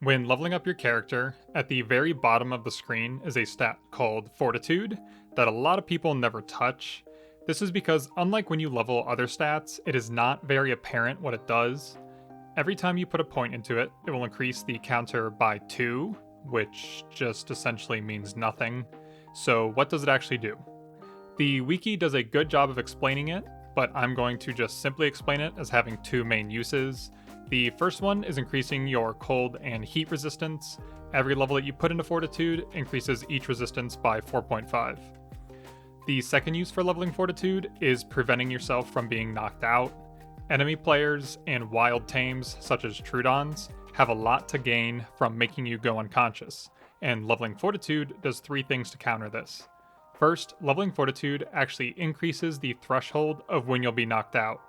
When leveling up your character, at the very bottom of the screen is a stat called Fortitude that a lot of people never touch. This is because, unlike when you level other stats, it is not very apparent what it does. Every time you put a point into it, it will increase the counter by 2, which just essentially means nothing. So, what does it actually do? The wiki does a good job of explaining it, but I'm going to just simply explain it as having two main uses. The first one is increasing your cold and heat resistance. Every level that you put into Fortitude increases each resistance by 4.5. The second use for leveling Fortitude is preventing yourself from being knocked out. Enemy players and wild tames, such as Trudons, have a lot to gain from making you go unconscious, and leveling Fortitude does three things to counter this. First, leveling Fortitude actually increases the threshold of when you'll be knocked out.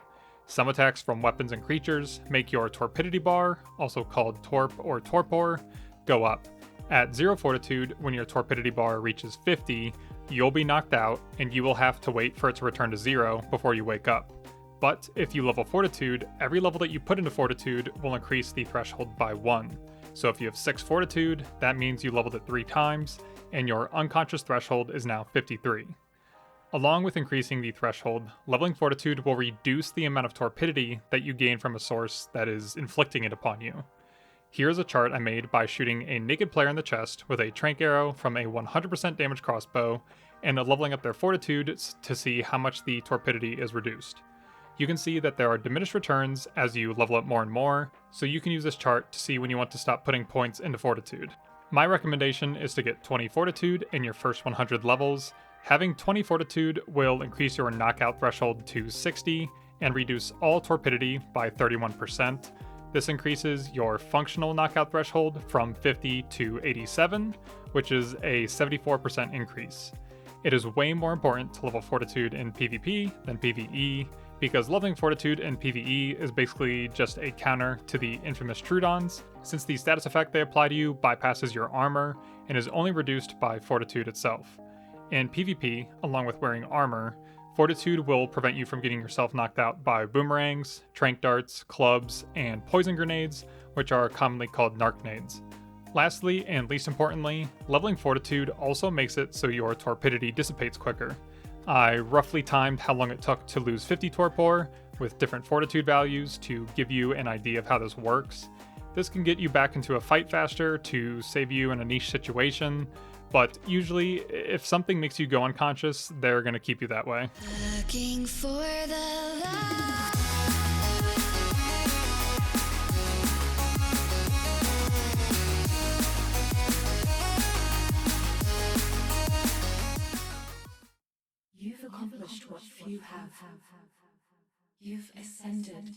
Some attacks from weapons and creatures make your Torpidity bar, also called Torp or Torpor, go up. At 0 Fortitude, when your Torpidity bar reaches 50, you'll be knocked out, and you will have to wait for it to return to 0 before you wake up. But if you level Fortitude, every level that you put into Fortitude will increase the threshold by 1. So if you have 6 Fortitude, that means you leveled it 3 times, and your unconscious threshold is now 53. Along with increasing the threshold, leveling Fortitude will reduce the amount of torpidity that you gain from a source that is inflicting it upon you. Here's a chart I made by shooting a naked player in the chest with a trank arrow from a 100% damage crossbow and leveling up their Fortitude to see how much the torpidity is reduced. You can see that there are diminished returns as you level up more and more, so you can use this chart to see when you want to stop putting points into Fortitude. My recommendation is to get 20 Fortitude in your first 100 levels. Having 20 Fortitude will increase your knockout threshold to 60 and reduce all torpidity by 31%. This increases your functional knockout threshold from 50 to 87, which is a 74% increase. It is way more important to level Fortitude in PvP than PvE, because leveling Fortitude in PvE is basically just a counter to the infamous Trudons, since the status effect they apply to you bypasses your armor and is only reduced by Fortitude itself. In PvP, along with wearing armor, Fortitude will prevent you from getting yourself knocked out by boomerangs, trank darts, clubs, and poison grenades, which are commonly called narc-nades. Lastly, and least importantly, leveling Fortitude also makes it so your torpidity dissipates quicker. I roughly timed how long it took to lose 50 torpor with different Fortitude values to give you an idea of how this works. This can get you back into a fight faster to save you in a niche situation, but usually, if something makes you go unconscious, they're going to keep you that way. Looking for the love. You've accomplished what few have. You've ascended.